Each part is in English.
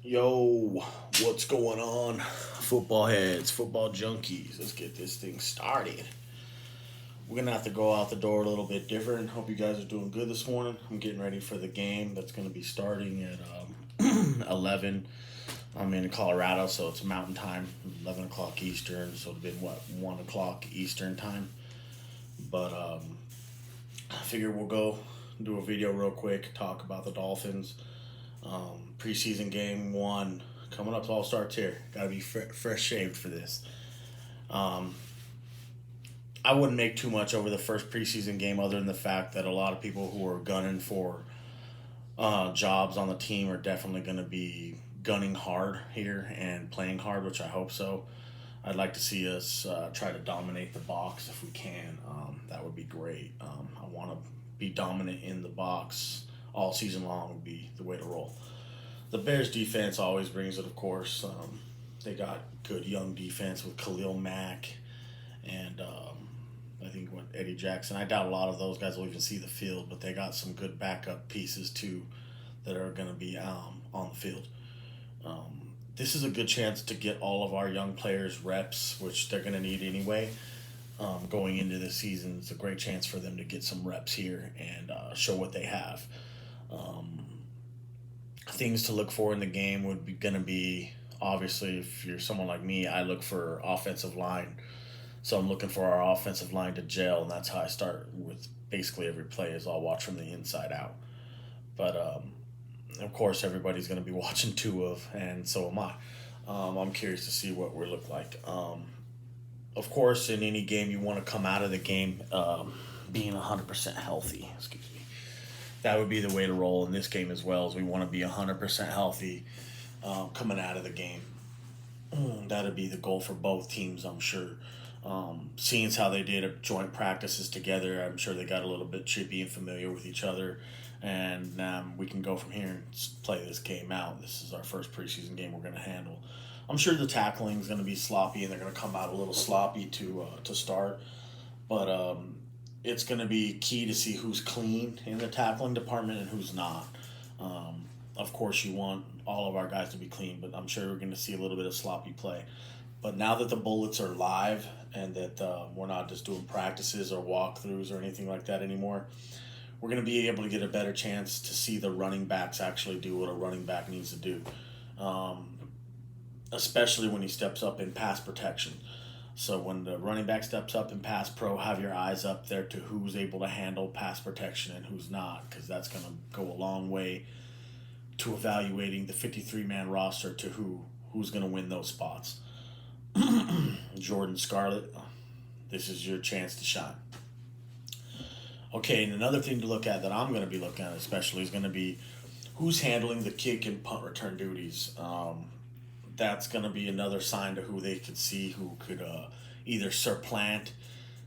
Yo, what's going on? Football heads, football junkies. Let's get this thing started. We're going to have to go out the door a little bit different. Hope you guys are doing good this morning. I'm getting ready for the game that's going to be starting at 11. I'm in Colorado, so it's mountain time, 11 o'clock Eastern. So it'll be, 1 o'clock Eastern time. But I figure we'll go do a video real quick, talk about the Dolphins. Preseason game one coming up. All starts here. Got to be fresh shaved for this. Um, I wouldn't make too much over the first preseason game, other than the fact that a lot of people who are gunning for jobs on the team are definitely going to be gunning hard here and playing hard, which I hope so. I'd like to see us try to dominate the box if we can. That would be great. I want to be dominant in the box all season long. Would be the way to roll. The Bears defense always brings it, of course. They got good young defense with Khalil Mack and I think what Eddie Jackson. I doubt a lot of those guys will even see the field, but they got some good backup pieces too that are going to be on the field. This is a good chance to get all of our young players reps, which they're going to need anyway. Going into the season, it's a great chance for them to get some reps here and show what they have. Um, Things to look for in the game would be going to be, obviously, if you're someone like me, I look for offensive line. So I'm looking for our offensive line to gel, and that's how I start with basically every play. Is I'll watch from the inside out. But of course, everybody's going to be watching two of, and so am I. I'm curious to see what we look like. Of course, in any game, you want to come out of the game being 100% healthy. Excuse me. That would be the way to roll in this game as well. As we want to be 100% healthy coming out of the game. That'd be the goal for both teams, I'm sure. Seeing as how they did joint practices together, I'm sure they got a little bit chippy and familiar with each other. And we can go from here and play this game out. This is our first preseason game we're going to handle. I'm sure the tackling is going to be sloppy, and they're going to come out a little sloppy to start. But it's going to be key to see who's clean in the tackling department and who's not. Of course, you want all of our guys to be clean, but I'm sure we're going to see a little bit of sloppy play. But now that the bullets are live and that we're not just doing practices or walkthroughs or anything like that anymore, we're going to be able to get a better chance to see the running backs actually do what a running back needs to do, especially when he steps up in pass protection. So when the running back steps up in pass pro, have your eyes up there to who's able to handle pass protection and who's not, because that's going to go a long way to evaluating the 53-man roster to who's going to win those spots. Jordan Scarlett, this is your chance to shine. Okay, and another thing to look at that I'm going to be looking at especially is going to be who's handling the kick and punt return duties. That's going to be another sign to who they could see who could either supplant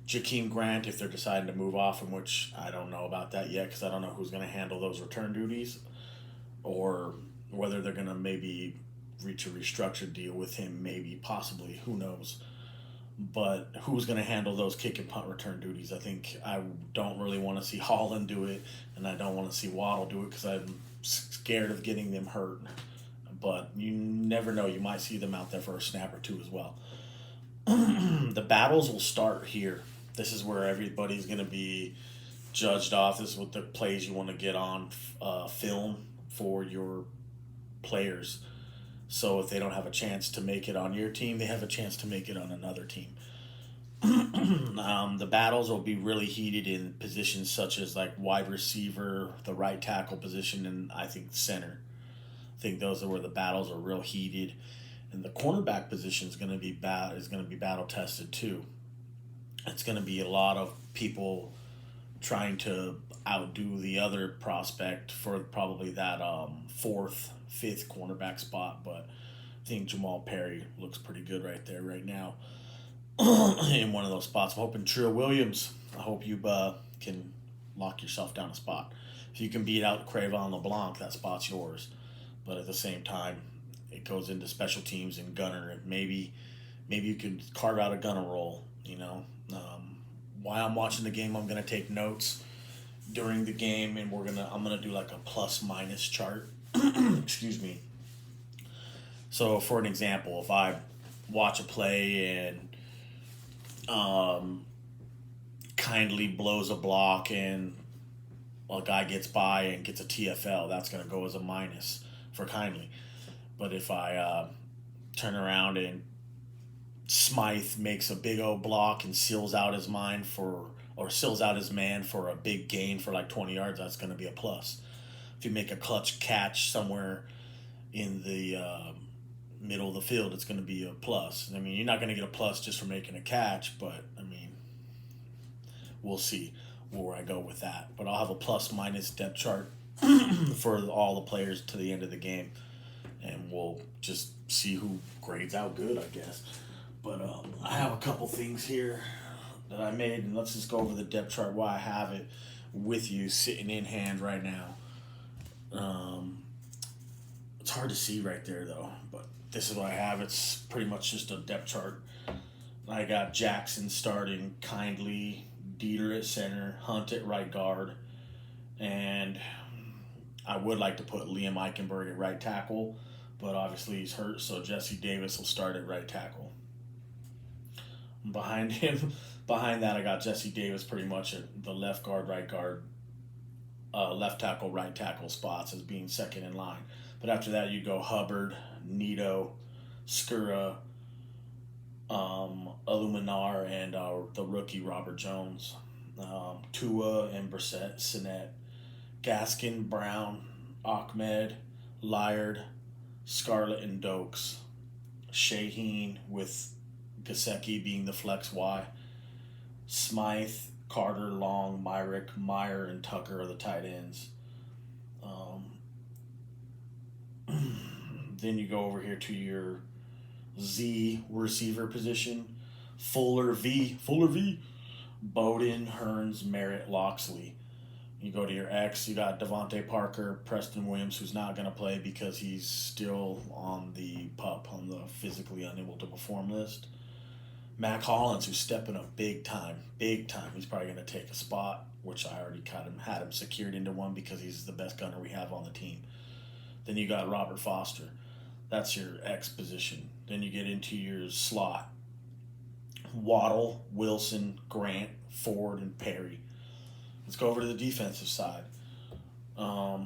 Jakeem Grant if they're deciding to move off him, which I don't know about that yet because I don't know who's going to handle those return duties, or whether they're going to maybe reach a restructured deal with him, maybe, possibly, who knows. But who's going to handle those kick and punt return duties? I think I don't really want to see Holland do it, and I don't want to see Waddle do it because I'm scared of getting them hurt. But you never know. You might see them out there for a snap or two as well. The battles will start here. This is where everybody's going to be judged off. This is what the plays you want to get on film for your players. So if they don't have a chance to make it on your team, they have a chance to make it on another team. The battles will be really heated in positions such as like wide receiver, the right tackle position, and I think center. I think those are where the battles are real heated, and the cornerback position is going to be battle tested too. It's going to be a lot of people trying to outdo the other prospect for probably that fourth, fifth cornerback spot. But I think Jamal Perry looks pretty good right there right now in one of those spots. I'm hoping Trill Williams. I hope you can lock yourself down a spot. If you can beat out Cravon LeBlanc, that spot's yours. But at the same time, it goes into special teams and gunner. Maybe you could carve out a gunner role. While I'm watching the game, I'm gonna take notes during the game, and I'm gonna do like a plus minus chart. Excuse me. So, for an example, if I watch a play and kindly blows a block and a guy gets by and gets a TFL, that's going to go as a minus for kindly. But if I turn around and Smythe makes a big old block and seals out his mind for, or seals out his man for a big gain for like 20 yards, that's going to be a plus. If you make a clutch catch somewhere in the middle of the field, it's going to be a plus. I mean, you're not going to get a plus just for making a catch, but I mean, we'll see where I go with that. But I'll have a plus minus depth chart for all the players to the end of the game, and we'll just see who grades out good, I guess. But I have a couple things here that I made, and let's just go over the depth chart while I have it with you sitting in hand right now. It's hard to see right there though, but this is what I have. It's pretty much just a depth chart. I got Jackson starting, Kindly, Dieter at center, Hunt at right guard, and I would like to put Liam Eichenberg at right tackle, but obviously he's hurt, so Jesse Davis will start at right tackle. Behind him, behind that, I got Jesse Davis pretty much at the left guard, right guard, left tackle, right tackle spots as being second in line. But after that, you go Hubbard, Nito, Skura, Illuminar, and the rookie Robert Jones. Tua and Brissett, Sinet, Gaskin, Brown, Ahmed, Lyard, Scarlett, and Dokes. Shaheen with Gasecki being the flex Y. Smythe, Carter, Long, Myrick, Meyer, and Tucker are the tight ends. Then you go over here to your Z receiver position. Fuller V, Bowden, Hearns, Merritt, Loxley. You go to your X, you got Devontae Parker, Preston Williams, who's not going to play because he's still on the PUP, on the physically unable to perform list. Mac Hollins, who's stepping up big time. He's probably going to take a spot, which I already kind of had him secured into one because he's the best gunner we have on the team. Then you got Robert Foster. That's your X position. Then you get into your slot. Waddle, Wilson, Grant, Ford, and Perry. Let's go over to the defensive side. I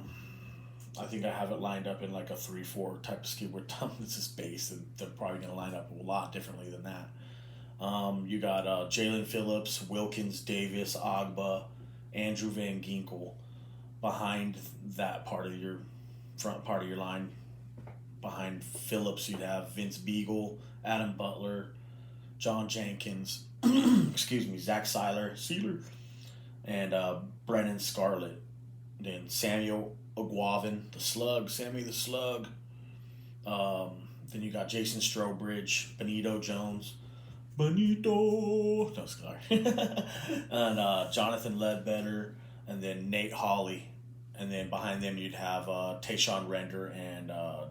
think I have it lined up in like a 3-4 type of scheme where Thomas is based, and they're probably going to line up a lot differently than that. You got Jalen Phillips, Wilkins, Davis, Agba, Andrew Van Ginkel behind that part of your front part of your line. Behind Phillips, you'd have Vince Beagle, Adam Butler, John Jenkins, Zach Seiler, and Brennan Scarlett. Then Samuel Aguavin, Sammy the Slug. Then you got Jason Strobridge, Benito Jones, no, sorry, and Jonathan Ledbetter, and then Nate Hawley. And then behind them you'd have Tayshawn Render and I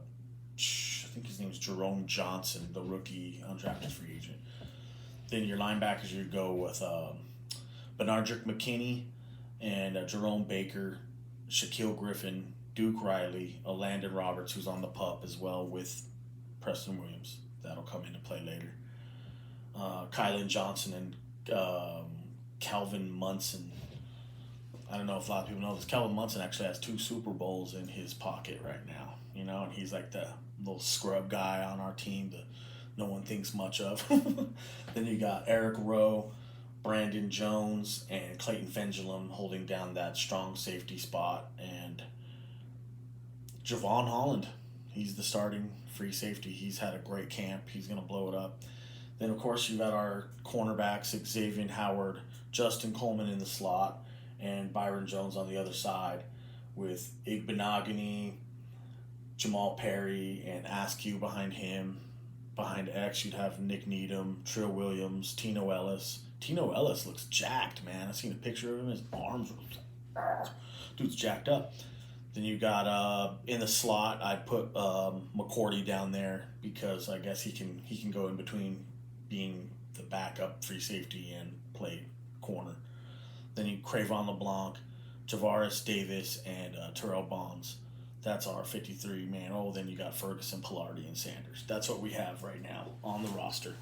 think his name is Jerome Johnson, the rookie undrafted free agent. Then your linebackers, you'd go with Benardrick McKinney and Jerome Baker, Shaquille Griffin, Duke Riley, Landon Roberts, who's on the PUP as well with Preston Williams. That'll come into play later. Kylan Johnson and Calvin Munson. I don't know if a lot of people know this. Calvin Munson actually has 2 Super Bowls in his pocket right now, and he's like the little scrub guy on our team that no one thinks much of. Then you got Eric Rowe, Brandon Jones, and Clayton Fengelum holding down that strong safety spot, and Javon Holland. He's the starting free safety. He's had a great camp. He's going to blow it up. Then, of course, you got our cornerbacks, Xavier Howard, Justin Coleman in the slot, and Byron Jones on the other side with Igbenogany, Jamal Perry, and Askew behind him. Behind X, you'd have Nick Needham, Trill Williams, Tino Ellis. Tino Ellis looks jacked, man. I've seen a picture of him. His arms are... Dude's jacked up. Then you got in the slot, I put McCourty down there because I guess he can go in between being the backup free safety and play corner. Then you Cravon LeBlanc, Javaris Davis, and Terrell Bonds. That's our 53 man. Oh, then you got Ferguson, Pilardi, and Sanders. That's what we have right now on the roster.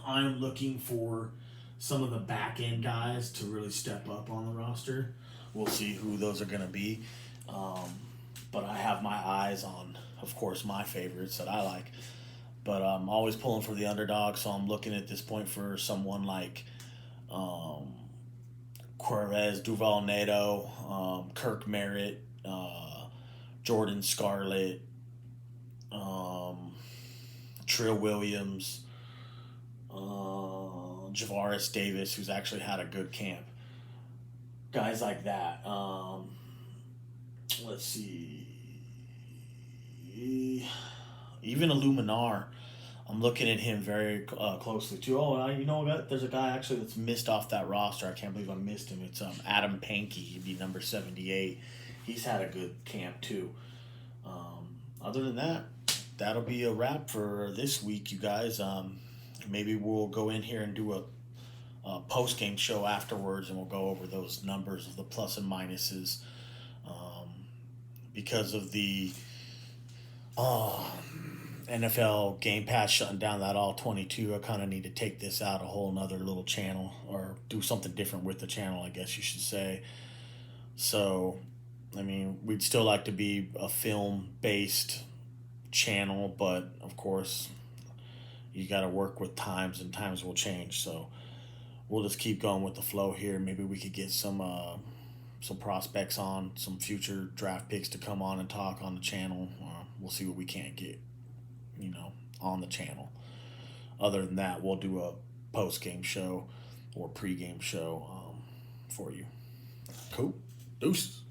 I'm looking for some of the back end guys to really step up on the roster. We'll see who those are going to be. But I have my eyes on, of course, my favorites that I like. But I'm always pulling for the underdog, so I'm looking at this point for someone like Corvez, Duval Nato, Kirk Merritt, Jordan Scarlett, Trill Williams, Javaris Davis, who's actually had a good camp. Guys like that. Let's see. Even Illuminar. I'm looking at him very closely too. Oh, you know what? There's a guy actually that's missed off that roster. I can't believe I missed him. It's Adam Pankey. He'd be number 78. He's had a good camp too. Other than that, that'll be a wrap for this week, you guys. Maybe we'll go in here and do a post-game show afterwards, and we'll go over those numbers of the plus and minuses. Because of the NFL Game Pass shutting down that all 22, I kind of need to take this out a whole nother little channel, or do something different with the channel, I guess you should say. So, I mean, we'd still like to be a film-based channel, but of course, you got to work with times, and times will change. So, we'll just keep going with the flow here. Maybe we could get some prospects on, some future draft picks to come on and talk on the channel. We'll see what we can't get, on the channel. Other than that, we'll do a post-game show or pre-game show for you. Cool. Deuces.